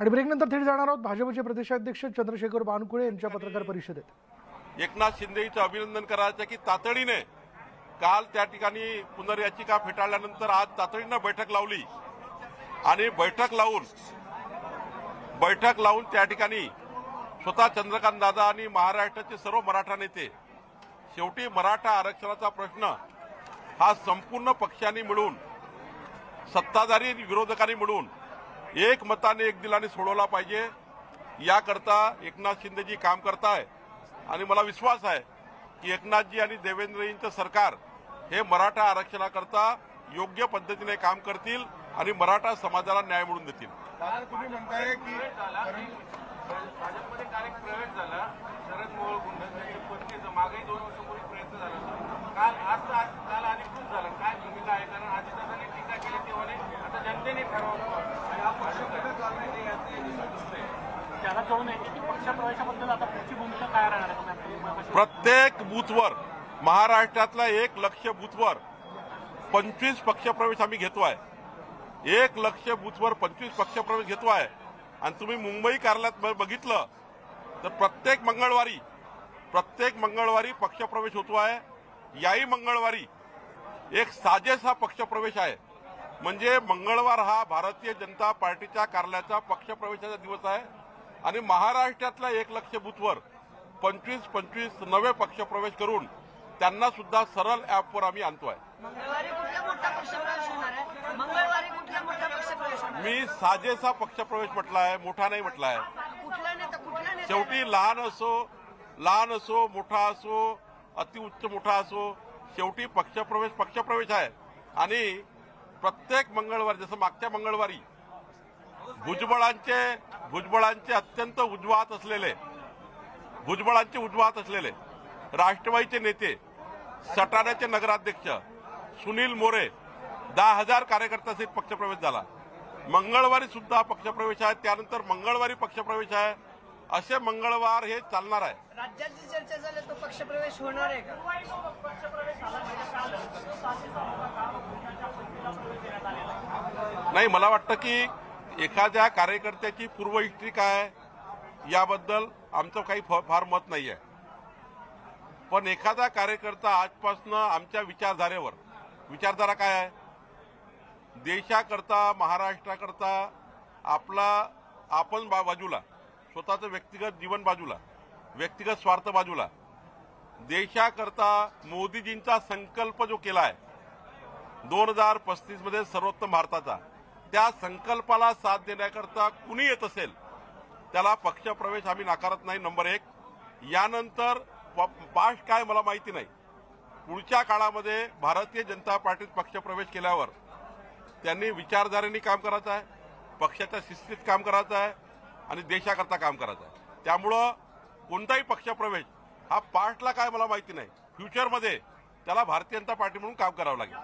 आणि ब्रेकनंतर थेट जाणार आहोत भाजपचे प्रदेशाध्यक्ष चंद्रशेखर बावनकुळे यांच्या पत्रकार परिषदेत। एकनाथ शिंदेचं अभिनंदन करायचं की तातडीने काल त्या ठिकाणी पुनर्याचिका फेटाळल्यानंतर आज तातडीने बैठक लावली आणि बैठक लावून त्या ठिकाणी स्वतः चंद्रकांत दादा आणि महाराष्ट्राचे सर्व मराठा नेते शेवटी मराठा आरक्षणाचा प्रश्न हा संपूर्ण पक्षांनी मिळून सत्ताधारी विरोधकांनी मिळून एक मताने एक दिलाने सोडवला पाहिजे याकरता एकनाथ शिंदेजी काम करताय आणि मला विश्वास आहे की एकनाथजी आणि देवेंद्रजींचं सरकार हे मराठा आरक्षणाकरता योग्य पद्धतीने काम करतील आणि मराठा समाजाला न्याय मिळवून देतील। तुम्ही म्हणताय की भाजपमध्ये कार्यक्रम प्रवेश झाला, शरद मोहोळ गुंडांच्या पत्नीचा मागेही 2 वर्षापूर्वी प्रयत्न झाला, काल अधिकृत झाला, काय भूमिका आहे? कारण अजितदादांनी टीका केली तेव्हा आता जनतेने ठरवावं त्याला जोडून येते की पक्षप्रवेशाबद्दल आता पुढची भूमिका काय राहणार आहे? प्रत्येक बूथवर महाराष्ट्रातल्या 1 लाख बूथवर 25 पक्षप्रवेश आम्ही घेतोय। 1 लाख बूथवर 25 पक्षप्रवेश घेतोय आणि तुम्ही मुंबई कार्यालयात बघितलं तर प्रत्येक मंगळवारी पक्षप्रवेश होतोय। याही मंगळवारी एक साजेसा पक्षप्रवेश आहे, म्हणजे मंगळवार हा भारतीय जनता पार्टीच्या कार्यालयाचा पक्षप्रवेशाचा दिवस आहे आणि महाराष्ट्रातल्या 1 लाख बूथवर 25 नवे पक्षप्रवेश करून त्यांना सुद्धा सरळ ॲपवर आम्ही आणतोय। मी साजेसा पक्षप्रवेश म्हटलाय, मोठा नाही म्हटलाय। शेवटी लहान असो मोठा असो अतिउच्च मोठा असो शेवटी पक्षप्रवेश आहे आणि प्रत्येक मंगळवारी जसं मागच्या मंगळवारी भुजबळांचे अत्यंत उजवात असलेले राष्ट्रवादीचे नेते सटाण्याचे नगराध्यक्ष सुनील मोरे 10,000 कार्यकर्त्यांसहित पक्षप्रवेश झाला। मंगळवारी सुद्धा पक्षप्रवेश आहे, त्यानंतर मंगळवारी पक्षप्रवेश आहे, असे मंगळवार हे चालणार आहे। राज्याची चर्चा झाली तो पक्षप्रवेश होणार आहे का? नाही, मला वाटतं की एखाद्या कार्यकर्त्याची पूर्व हिस्ट्री काय याबद्दल आमचं काही फार मत नाही आहे, पण एखादा कार्यकर्ता आजपासून आमच्या विचारधारा काय आहे, देशाकरता महाराष्ट्राकरता आपण बाजूला, स्वतःचं व्यक्तिगत जीवन बाजूला, व्यक्तिगत स्वार्थ बाजूला, देशाकरता मोदीजींचा संकल्प जो केलाय 2035 मध्ये सर्वोत्तम भारताचा, त्या संकल्पाला साथ देण्याकरता कुणी येत असेल त्याला पक्षप्रवेश आम्ही नाकारत नाही। नंबर 1। यानंतर पास्ट काय मला माहिती नाही, पुढच्या काळामध्ये भारतीय जनता पार्टीत पक्षप्रवेश केल्यावर त्यांनी विचारधारेने काम करायचं आहे, पक्षाच्या शिस्तीत काम करायचं आहे आणि देशाकरता काम करायचं आहे। त्यामुळं कोणताही पक्षप्रवेश हा पास्टला काय मला माहिती नाही, फ्युचरमध्ये त्याला भारतीय जनता पार्टी म्हणून काम करावं लागेल।